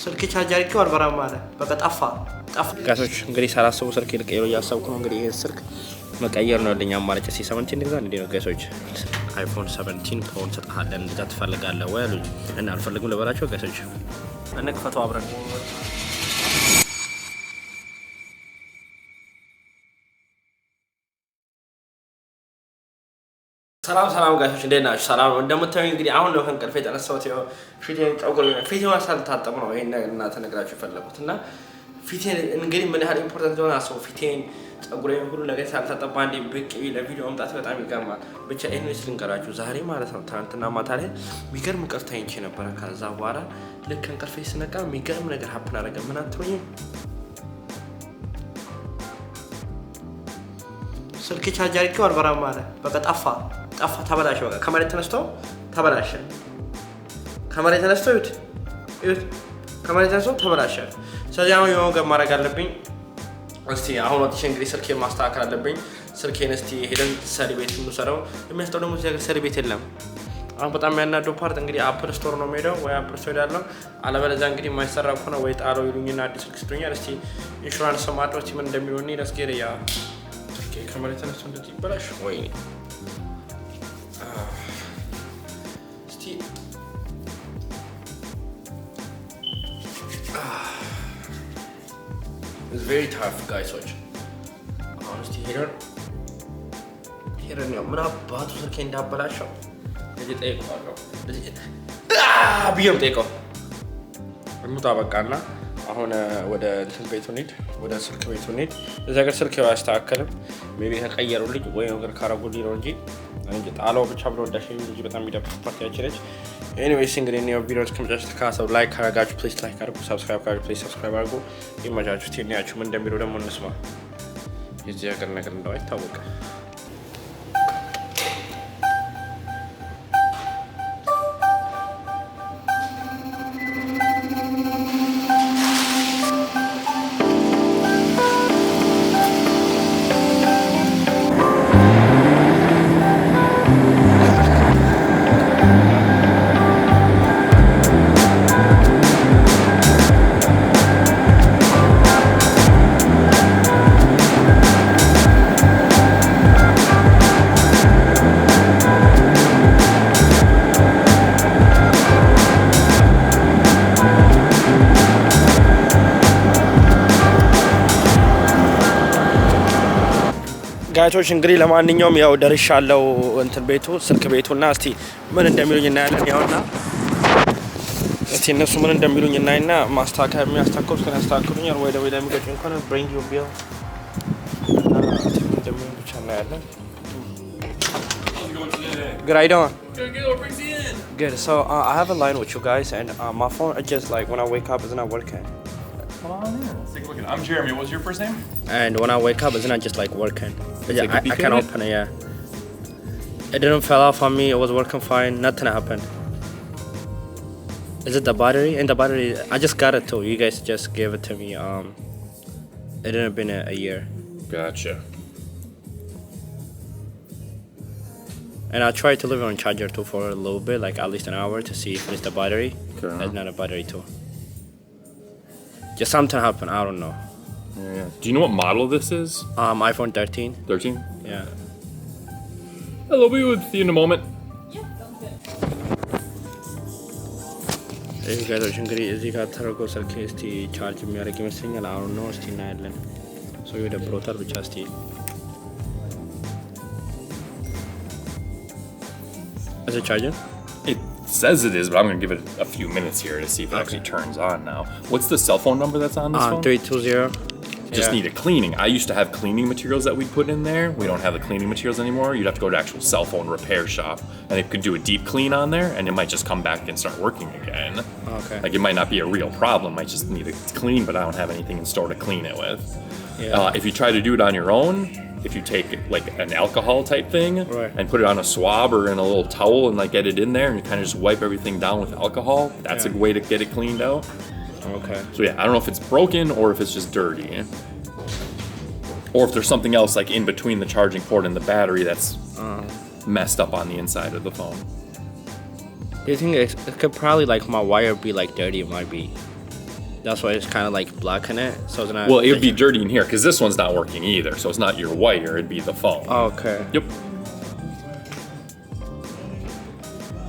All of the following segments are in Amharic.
ስልክ ቻርጅ አድርጌው አልበራም አለ። በቃ ጠፋ። ጋሶች እንግዲህ ሳላስቡ ስልክ ልቀይሮ እያሰብኩ ነው። እንግዲህ ይሄ ስልክ መቀየር ነው ያለኝ አማራጭ። እስኪ 17 ግዛ እንዴ ነው ጋሶች? አይፎን 17 ፕሮ እንሰጥሃለን እንደዛ ትፈልጋለህ ወይ አሉኝ እና አልፈልግም ልበላቸው ጋሶች። እንክፈተው አብረን። ሰላም ጋሾች እንዴት ናችሁ? ሰላም እንደምታዩኝ እንግዲህ አሁን ነው ከእንቅልፌ የተነሳሁት። ያው ፊቴን ፊቴን ሳልታጠብ ነው ይሄን እናንተ ነግራችሁ የፈለኩት እና ፊቴን እንግዲህ ምን ያህል ኢምፖርታንት እንደሆነ አስቡ። ፊቴን ጸጉሬን ሁሉ ነገር ሳልታጠብ አንዴ ብቅ ለቪዲዮ መምጣት በጣም ይገርማል። ብቻ ኤኒዌይስ ልንገራችሁ ዛሬ ማለት ነው ትናንትና ማታ ላይ የሚገርም እንቅልፍ ተኝቼ ነበረ። ከዛ በኋላ ልክ እንቅልፌ ስነቃ የሚገርም ነገር ሀፕን አደረገ። ምን አትሉኝም? ስልክ ቻርጅ አድርጌው አልበራም አለ። በቃ ጠፋ ተበላሸ። በቃ ከመሬት ተነስቶ ተበላሸ። ከመሬት ተነስቶ ይሁት ከመሬት ተነስቶ ተበላሸ። ስለዚህ አሁን የሆነ ነገር ማድረግ አለብኝ። እስቲ አሁን ወጥቼ እንግዲህ ስልኬን ማስተካከል አለብኝ። ስልኬን እስቲ ሄደን ሰሪ ቤት እንውሰደው። የሚያስጠው ደግሞ እዚህ ሰሪ ቤት የለም። አሁን በጣም የሚያናደው ፓርት እንግዲህ አፕል ስቶር ነው የምሄደው ወይ አፕል ስቶር ያለው አለበለዚያ እንግዲህ የማይሰራ ከሆነ ወይ ጣለው ይሉኝና አዲስ ስልክ ስጡኛል። እስቲ ኢንሹራንስ ሰማጥሮ ምን እንደሚሆን ለስጌር ያ ስልኬ ከመሬት ተነስቶ እንደዚህ ይበላሽ ወይ It's very tough guys. Honestly, here ነው ምን አባቱ ስልኬ እንዳበላሸው እዚህ ጠይቀዋለሁ። ቢየም ጠይቀው እንውጣ በቃና አሁን ወደ እንትን ቤቱ እንሂድ፣ ወደ ስልክ ቤቱ እንሂድ። እዛ ጋር ስልክ ያስተካከለም ሜቢ ከቀየሩልኝ ወይ ነገር ካረጉልኝ ነው እንጂ ጣለው ብቻ ብሎ ወዳሽኝ እንጂ በጣም የሚደብር ፓርቲ ያችለች። ኤኒዌይስ እንግዲህ ነው ቪዲዮዎች ከመጨረሻ ተካሰው ላይክ ካረጋችሁ ፕሊዝ ላይክ አድርጉ፣ ሰብስክራይብ ካረጋችሁ ፕሊዝ ሰብስክራይብ አድርጉ። ይመቻችሁ። ቴኒያችሁ ምን እንደሚሉ ደግሞ እንስማ። የዚህ ሀገር ነገር እንደው አይታወቅም። ጋቾች እንግዲህ ለማንኛውም ያው ደርሻለሁ እንትን ቤቱ ስልክ ቤቱና እስቲ ምን እንደሚሉኝ እናያለን። ያውና እስቲ እነሱ ምን እንደሚሉኝ እናይና ማስተካከል የሚያስተካክሉት ከነ ያስተካክሉኛል ወይ ደግሞ ለሚገጭ እንኳን bring your bill እንደሚሉኝ ብቻ እናያለን። Good how you doing? Good. So I have a line with you guys and my phone just like when I wake up is not working. Come on in. Let's take a look at it. I'm Jeremy. What was your first name? And when I wake up, it's not just like working. Yeah, I can't open it. Yeah, it didn't fall off on me. It was working fine. Nothing happened. Is it the battery? And the battery, I just got it too. You guys just gave it to me. It didn't been a year. Gotcha. And I tried to leave it on charger too for a little bit, like at least an hour, to see if it's the battery. Okay. It's not a battery too. Just something happened. I don't know. Yeah. Do you know what model this is? iPhone 13. 13? Yeah. Hello, be with you in a moment. Yeah, sounds good. You guys are እንግዲህ እዚህ ጋር ተረጎ ስልክ እስቲ ቻርጅ የሚያደርግ ይመስለኛል። አሁን ነው እስቲ እናያለን። ሶ ወደ ብሮተር ብቻ እስቲ Is it charging? It says it is, but I'm going to give it a few minutes here to see if it actually turns on now. What's the cell phone number that's on this phone? 320. Just need a cleaning. I used to have cleaning materials that we'd put in there. We don't have the cleaning materials anymore. You'd have to go to actual cell phone repair shop, and they could do a deep clean on there, and it might just come back and start working again. Okay. Like it might not be a real problem. Might just need it clean, but I don't have anything in store to clean it with. Yeah. If you try to do it on your own, if you take like an alcohol type thing right. and put it on a swab or in a little towel and like get it in there and you kind of just wipe everything down with alcohol, that's a way to get it cleaned out. Okay. So yeah, I don't know if it's broken or if it's just dirty. Or if there's something else like in between the charging port and the battery that's messed up on the inside of the phone. Do you think it could probably like my wire be like dirty? It might be. That's why it's kind of like black in it. So it's not. Well, it would be dirty in here because this one's not working either. So it's not your wire; it'd be the phone. Okay. Yep.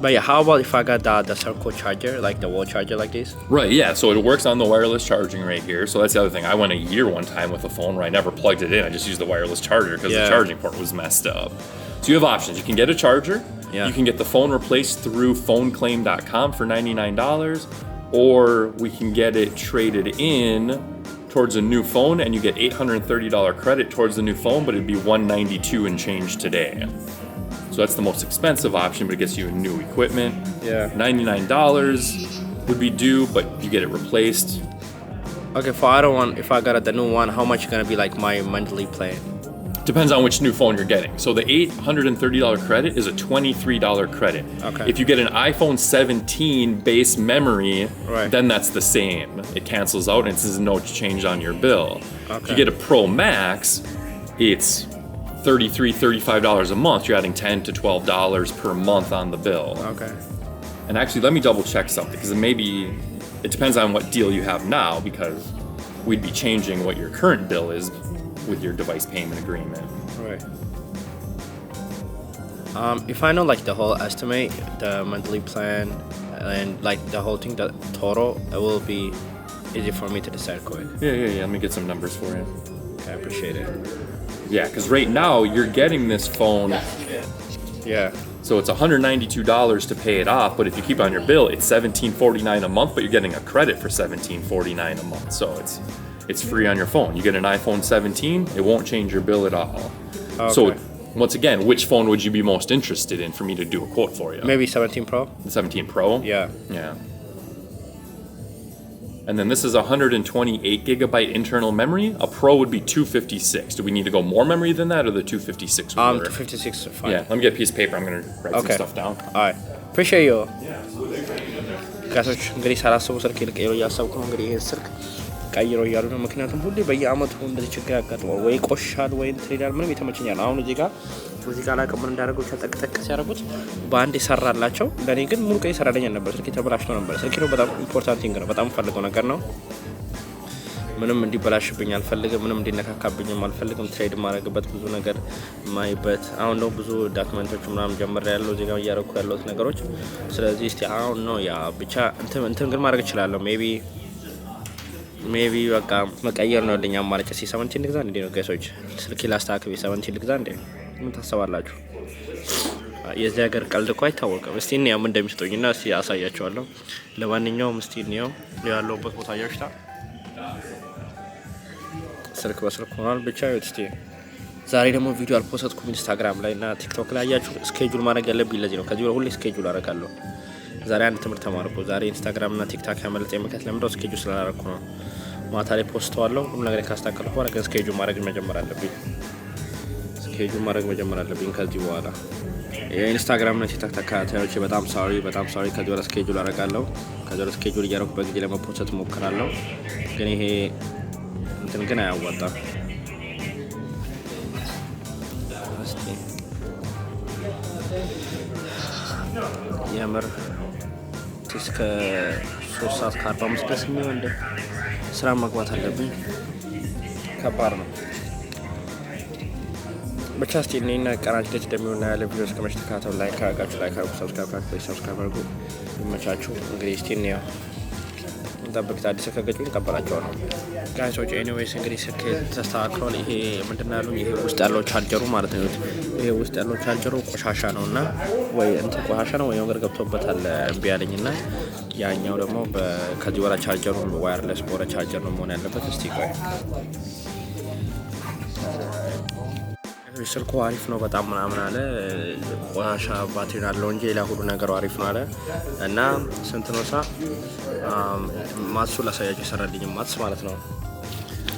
But yeah, how about if I got the circle charger, like the wall charger, like this? Right. Yeah. So it works on the wireless charging right here. So that's the other thing. I went a year one time with a phone where I never plugged it in. I just used the wireless charger because the charging port was messed up. So you have options. You can get a charger. Yeah. You can get the phone replaced through phoneclaim.com for $99, or we can get it traded in towards a new phone, and you get $830 credit towards the new phone, but it'd be $192 and change today. So that's the most expensive option, but it gets you new equipment. Yeah. $99 would be due, but you get it replaced. Okay, if I got the new one, how much is gonna be like my monthly plan? Depends on which new phone you're getting. So the $830 credit is a $23 credit. Okay. If you get an iPhone 17 base memory, right, then that's the same. It cancels out and it's no change on your bill. Okay. If you get a Pro Max, it's $33, $35 a month. You're adding $10 to $12 per month on the bill. Okay. And actually, let me double check something because it depends on what deal you have now, because we'd be changing what your current bill is with your device payment agreement. Right. If I know like the whole estimate, the monthly plan, and like the whole thing, the total, it will be easy for me to decide quick. Yeah. Let me get some numbers for you. Okay, I appreciate it. Yeah, because right now you're getting this phone. Yeah. So it's $192 to pay it off, but if you keep it on your bill, it's $17.49 a month, but you're getting a credit for $17.49 a month. So it's free on your phone. You get an iPhone 17, it won't change your bill at all. Okay. So once again, which phone would you be most interested in for me to do a quote for you? Maybe 17 Pro? The 17 Pro? Yeah. Yeah. And then this is 128 gigabyte internal memory. A Pro would be 256. Do we need to go more memory than that, or the 256 would work? 256 fine. Yeah, let me get a piece of paper. I'm gonna write some stuff down. Alright. Appreciate you. ጋሶች እንግዲህ ሳላስበው ስልክ ልቀይሮ እያሰብኩ ነው። እንግዲህ ይሄን ስልክ ቀይሮ እያሉ ነው። ምክንያቱም ሁሌ በየአመቱ እንደዚህ ችግር ያጋጥመው ወይ ቆሻል ወይ እንትን ይላል። ምንም የተመቸኛል። አሁን እዚህ ጋር ላይ ከምን እንዳደረገው ተጠቅጠቅ ሲያደርጉት በአንድ ይሰራላቸው። ለኔ ግን ሙሉ ቀይ ሰራለኝ ነበር። ስልክ ተበላሽቶ ነበር። ስልክ ነው በጣም ኢምፖርታንት ቲንግ ነው። በጣም ፈልገው ነገር ነው። ምንም እንዲበላሽብኝ አልፈልግም። ምንም እንዲነካካብኝም አልፈልግም። ትሬድ ማድረግበት ብዙ ነገር ማይበት አሁን ነው ብዙ ዶክመንቶች ምናምን ጀምር ያለው እዚህ ጋር እያደረኩ ያለሁት ነገሮች። ስለዚህ እስቲ አሁን ነው ያ ብቻ እንትን ግን ማድረግ እችላለሁ። ሜቢ በቃ መቀየር ነው ያለኝ አማራጭ። እስቲ 17 ልግዛ እንዴ ነው ጋይሶች? ስልክ ላስተካክል 17 ልግዛ እንዴ? ምን ታስባላችሁ? የዚህ ሀገር ቀልድ እኮ አይታወቅም። እስቲ እንያው ምን እንደሚሰጡኝና እስቲ አሳያችኋለሁ። ለማንኛውም እስቲ እንያው ያለውበት ቦታ ያሽታ ስልክ በስልክ ሆኗል። ብቻ እስቲ ዛሬ ደግሞ ቪዲዮ አልፖስትኩም ኢንስታግራም ላይ እና ቲክቶክ ላይ ያያችሁ። ስኬጁል ማድረግ ያለብኝ ለዚህ ነው። ከዚህ ሁሌ ስኬጁል አደርጋለሁ። ዛሬ አንድ ትምህርት ተማርኩ። ዛሬ ኢንስታግራም እና ቲክቶክ ያመለጠኝ ምክንያት ለምንድነው? ስኬጁል ስላደረኩ ነው። ማታ ላይ ፖስተዋለሁ። ሁሉ ነገር ካስተካከልኩ በኋላ ግን ስኬጁል ማድረግ መጀመር አለብኝ። ከዚህ በኋላ የኢንስታግራም እና ቲክቶክ ተከታታዮቼ በጣም ሶሪ ከዚህ በኋላ ስኬጁል አደርጋለሁ። ከዚህ በኋላ ስኬጁል እያደረኩ በጊዜ ለመፖስት እሞክራለሁ። ግን ይሄ እንትን ግን አያዋጣም። የምር እስከ 3 ሰዓት ከ45 ድረስ የሚሆን ስራ መግባት አለብኝ። ከባድ ነው። ብቻ እስቲ እኔና ቀናች ደስ እንደሚሆን ያለ ቪዲዮስ ከመሽተካተው ላይክ አድርጋችሁ ሰብስክራይብ አድርጉ። ይመቻችሁ። እንግዲህ እስቲ ነው እንጠብቅ። አዲስ ከገጩ እንቀበላቸዋለሁ ጋይሶች። ኤኒዌይስ እንግዲህ ስልክ ተስተካክሏል። ይሄ ምንድነው ያሉኝ? ይሄ ውስጥ ያለው ቻርጀሩ ማለት ነው። ይሄ ውስጥ ያለው ቻርጀሩ ቆሻሻ ነውና ወይ እንትን ቆሻሻ ነው ወይ ነገር ገብቶበታል እምቢ አለኝና ያኛው ደግሞ ከዚህ ወራ ቻርጀሩ ዋየርለስ ቦረ ቻርጀር ነው መሆን ያለበት። እስቲ ቆይ ስልኩ አሪፍ ነው በጣም ምናምን አለ። ቆሻሻ ባትሪ አለው እንጂ ሌላ ሁሉ ነገሩ አሪፍ ነው አለ እና ስንት ነው ማትሱ ላሳያችሁ የሰራልኝ ማትስ ማለት ነው።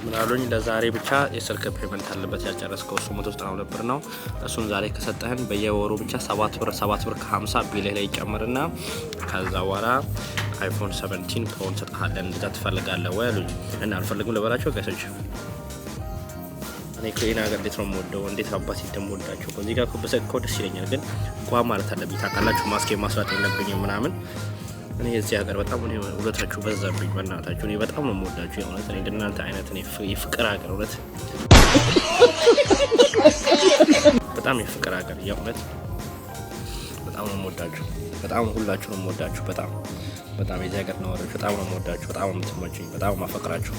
ምን አሉኝ? ለዛሬ ብቻ የስልክ ፔመንት አለበት ያልጨረስከው 192 ብር ነው። እሱን ዛሬ ከሰጠህን በየወሩ ብቻ 7 ብር ከ50 ቢልህ ላይ ይጨምርና ከዛ በኋላ አይፎን 17 ፕሮ እንሰጥሃለን። እንደዛ ትፈልጋለህ ወይ አሉኝ። እና አልፈልግም ልበላቸው ጋይሶች። እኔ ከሌላ ሀገር እንዴት ነው የምወደው? እንዴት አባቴ እንደምወዳቸው እዚህ ጋር በሰከው ደስ ይለኛል። ግን ጓ ማለት አለብኝ ታውቃላችሁ። ማስኬ ማስራት የለብኝም ምናምን እኔ እዚህ ሀገር በጣም ነው ውለታችሁ በዛብኝ በእናታችሁ። እኔ በጣም ነው የምወዳችሁ የእውነት። እኔ እንደናንተ አይነት እኔ የፍቅር ሀገር እውነት በጣም የፍቅር ሀገር የእውነት በጣም ነው የምወዳችሁ። በጣም ሁላችሁ ነው የምወዳችሁ። በጣም የዚህ ሀገር ነዋሪዎች በጣም ነው የምወዳችሁ። በጣም ነው የምትመቹኝ። በጣም ነው የማፈቅራችሁ።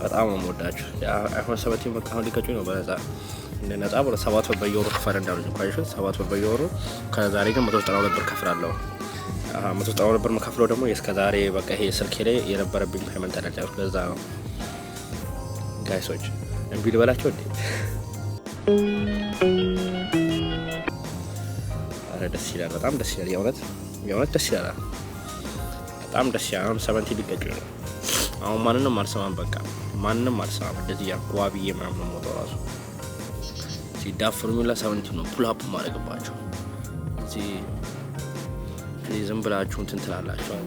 በጣም ነው የምወዳችሁ። አይፎን 17 በቃ አሁን ሊቀጩኝ ነው በነፃ እንደ ነፃ ብሎ 7 ብር በየወሩ ክፈል እንዳሉኝ እንኳን ይሽት 7 ብር በየወሩ ከዛሬ ግን 192 ብር ከፍላለሁ። 192 ብር መከፍለው ደግሞ እስከ ዛሬ በቃ ይሄ ስልኬ ላይ የነበረብኝ ፔመንት አላጫው። ለዛ ነው ጋይሶች እምቢ ልበላቸው እንዴ? አረ ደስ ይላል። በጣም ደስ ይላል። የእውነት ደስ ይላል። በጣም ደስ ይላል። አሁን 70 ሊቀጩ ነው። አሁን ማንንም አልሰማም። በቃ ማንንም አልሰማም። እንደዚህ ያቋቢዬ ምናምን ሞቶ ራሱ ሲዳፍሩኝ ለ70 ነው ፑል አፕ ማድረግባቸው። እዚህ ዝም ብላችሁ እንትን ትላላችሁ።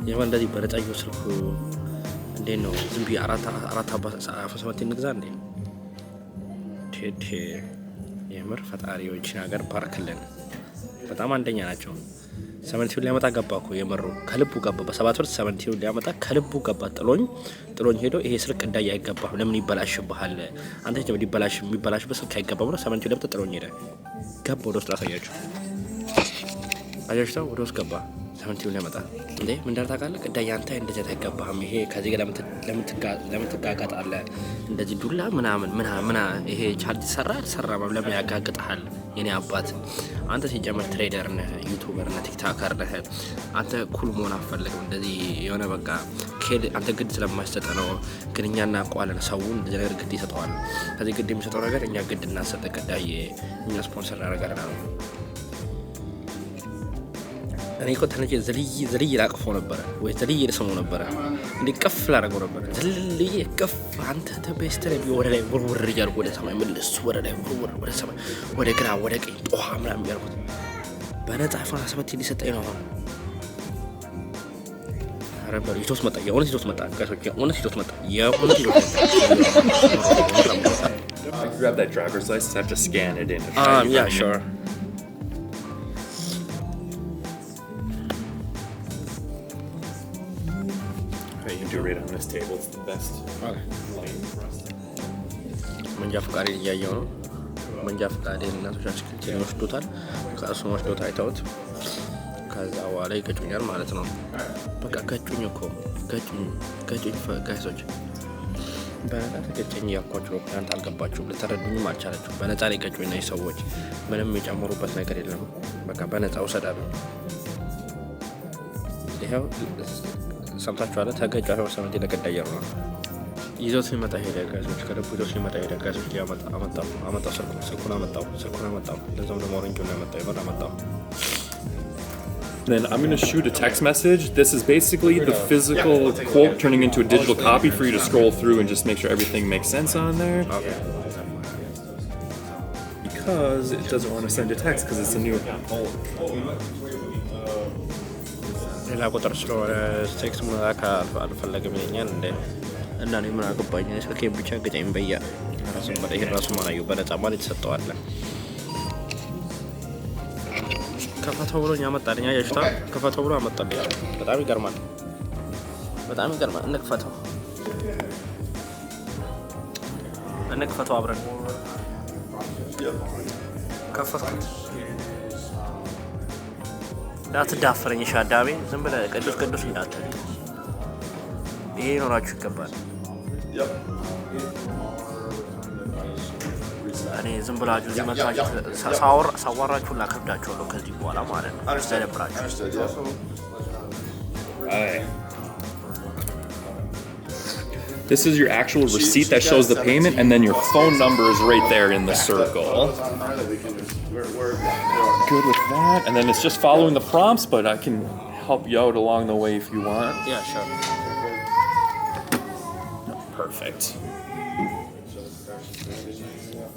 ይሄን እንደዚህ በረጣዩ ስልኩ እንዴት ነው ዝም ብዬ አራት አባ ንግዛ እንዴ? ቴቴ የምር ፈጣሪዎችን ሀገር ባርክልን። በጣም አንደኛ ናቸው። 70 ሊያመጣ ገባ እኮ የምሩ ከልቡ ገባ። በ7 ብር 70 ሊያመጣ ከልቡ ገባ። ጥሎኝ ሄዶ ይሄ ስልክ እንዳይ አይገባም፣ ለምን ይበላሽብሃል አንተ የሚበላሽ በስልክ አይገባም ብሎ 70 ሊያመጣ ጥሎኝ ሄደ። ገባ ወደ ውስጥ አሳያችሁ። አያችሁት? ወደ ውስጥ ገባ 70 ሊያመጣ እንዴ ምን እንዳታውቃለህ? ቅዳይ አንተ እንደዚህ አይገባህም። ይሄ ከዚህ ጋር ለምን ትጋጋጣለህ? እንደዚህ ዱላ ምናምን ይሄ ቻርጅ ሰራ ለምን ያጋግጣል? የኔ አባት አንተ ሲጀመር ትሬደር ነህ፣ ዩቲዩበር ነህ፣ ቲክቶከር ነህ። አንተ ኩል መሆን አትፈልግም። እንደዚህ የሆነ በቃ አንተ ግድ ስለማይሰጥ ነው። ግን እኛ እናውቀዋለን። ሰውን እንደዚህ ነገር ግድ ይሰጠዋል። ከዚህ ግድ የሚሰጠው ነገር እኛ ግድ እናሰጠ። ቅዳይ እኛ ስፖንሰር እናደርጋለን ነው። እኔ እኮ ተነጀ ዘልዬ ላቅፎ ነበረ ወይ ዘልዬ ልስመው ነበረ። እንዴ ቀፍ ላደርገው ነበረ። ዘልዬ ቀፍ አንተ ተበስተረ ወደ ላይ ውርውር እያልኩ ወደ ሰማይ መልስ ወደ ላይ ውርውር ወደ ሰማይ ወደ ግራ ወደ ቀኝ ጧ ምናምን እያልኩት በነፃ አይፎን 17 ሊሰጠኝ ነው። አረበሩ ይቶስ መጣ። የሆነ ይቶስ መጣ። ጋሾች የሆነ ይቶስ መጣ። I grab that driver's license. I have to scan it in. Yeah, sure. You can do it right on this table. It's the best light for us. መንጃ ፈቃድ እያየው ነው። መንጃ ፈቃድ እናቶቻችን ክልል ወስዶታል። ከእሱ ወስዶት አይተውት ከዛ በኋላ ይገጩኛል ማለት ነው። በቃ ገጩኝ እኮ ገጩኝ ጋይሶች። በነፃ ተገጨኝ ያኳችሁ ነው። እናንተ አልገባችሁም፣ ልትረዱኝም አልቻላችሁም። በነፃ ላይ ገጩኝ ነው ሰዎች። ምንም የጨመሩበት ነገር የለም። በቃ በነፃ ውሰዳሉ። ይሄው ሰምታችኋል። ተገጫ ነው 70 ለቀዳየሩ ነው ይዞት ሲመጣ ሄደ ጋይሶች። ከልቡ ይዞት ሲመጣ ሄደ ጋይሶች። አመጣው ስልኩን አመጣው። ለዛም ደግሞ ኦሬንጁን አመጣው። Then I'm going to shoot a text message. This is basically the physical quote turning into a digital copy for you to scroll through and just make sure everything makes sense on there. Okay. Because it doesn't want to send a text because it's a new account. ሌላ ቁጥር ስለሆነ ቴክስት መላክ አልፈለግም ይለኛል እንዴ። እና እኔ ምን አገባኝ? ስልኬን ብቻ ገጨኝ በያ ራሱ ማናየው በነፃ ማለት ይሰጠዋል። ከፈተው ብሎ ያመጣልኝ። አያችሁታ? ከፈተው ብሎ አመጣልኝ። በጣም ይገርማል። እንክፈተው አብረን ከፈትኩት። እንዳትዳፈረኝ ሻዳሜ። ዝም ብለህ ቅዱስ እንዳትል። ይሄ ኖራችሁ ይገባል። እኔ ዝም ብላችሁ እዚህ መጣችሁ ሳዋራችሁ ላከብዳችኋለሁ ከዚህ በኋላ ማለት ነው። ስለደብራችሁ This is your actual receipt that shows the payment, and then your phone number is right there in the circle. Good with that. And then it's just following the prompts, but I can help you out along the way if you want. Yeah, sure. Perfect.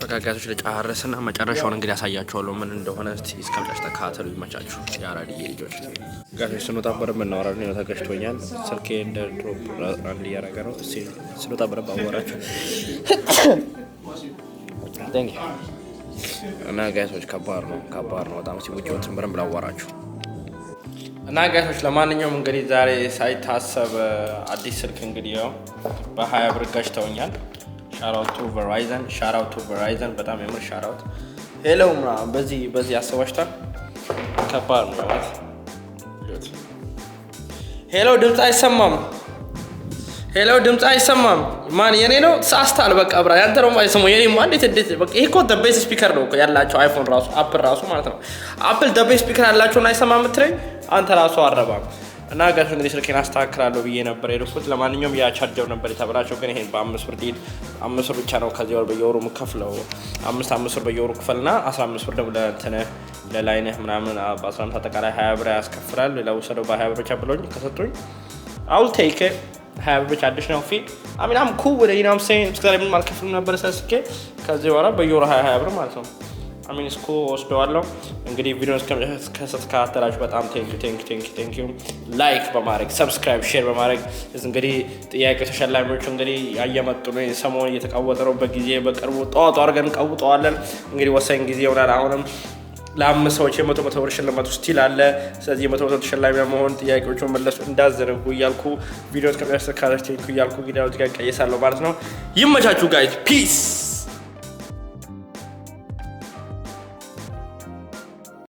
በቃ ጋይሶች ለጨረስና መጨረሻውን እንግዲህ ያሳያችኋለሁ ምን እንደሆነ። እስቲ እስከመጨረሻ ተከታተሉ። ይመቻችሁ የአራድዬ ልጆች። ጋይሶች ስንወጣ በደንብ እናወራለን። ነው ተገጭቶኛል። ስልኬ እንደ ድሮፕ አንድ እያደረገ ነው። እስቲ ስንወጣ በደንብ አወራችሁ። Thank you. እና ጋይሶች ከባድ ነው በጣም። ሲውጪዎትን በደንብ ላዋራችሁ። እና ጋይሶች ለማንኛውም እንግዲህ ዛሬ ሳይታሰብ አዲስ ስልክ እንግዲህ ያው በ20 ብር ገዝተውኛል። ሻራውት ቱ ቨራይዘን በጣም የምር ሻራውት ሄሎ ምናምን በዚህ አስባችኋል። ከባድ ነው ማለት ሄሎ ድምፅ አይሰማም ማን የኔ ነው ሳስታል በቃ ብራ ያንተ ነው አይሰማው የኔ ማን እንዴት በቃ ይሄ እኮ the best speaker ነው ያላቸው አይፎን ራሱ አፕል ራሱ ማለት ነው አፕል the best speaker ያላቸውና አይሰማም የምትለኝ አንተ ራሱ አረባም። እና ጋር እንግዲህ ስልኬን አስተካክላለሁ ብዬ ነበር የሄድኩት። ለማንኛውም ያ ቻርጀር ነበር የተበላሸው፣ ግን ይሄን በ5 ብር ዲል 5 ብር ብቻ ነው ከዚህ ወር በየወሩ የምከፍለው 5 ብር በየወሩ ክፈልና 15 ብር ደግሞ ለእንትን ለላይነህ ምናምን በ15 አጠቃላይ 20 ብር ያስከፍላል። ለውሰደው በ20 ብር ብቻ ብሎኝ ከሰጡኝ I'll take it 20 ብር ብቻ additional fee I mean I'm cool with it, you know what I'm saying? እስከዛሬ ምንም አልከፍልም ነበር ሰስኬ ከዚህ በኋላ በየወሩ 20 ብር ማለት ነው I mean it's cool ወስደዋለሁ። እንግዲህ ቪዲዮውን እስከተከታተላችሁ በጣም ቴንክ ዩ ላይክ በማድረግ ሰብስክራይብ ሼር በማድረግ እንግዲህ ጥያቄ ተሸላሚዎቹ እንግዲህ እየመጡ ነው። ሰሞኑን እየተቃወጠ ነው። በጊዜ በቅርቡ ጠዋት አድርገን ቀውጠዋለን። እንግዲህ ወሳኝ ጊዜ ይሆናል። አሁንም ለአምስት ሰዎች የመቶ ብር ሽልማት ስቲል አለ። ስለዚህ የመቶ ብር ተሸላሚ መሆን ጥያቄዎቹን መለሱ እንዳዘነጉ እያልኩ ቪዲዮ እስከሚያስተካክላችሁ እያልኩ ቪዲዮ ጋር ቀየሳለሁ ማለት ነው። ይመቻችሁ ጋይስ ፒስ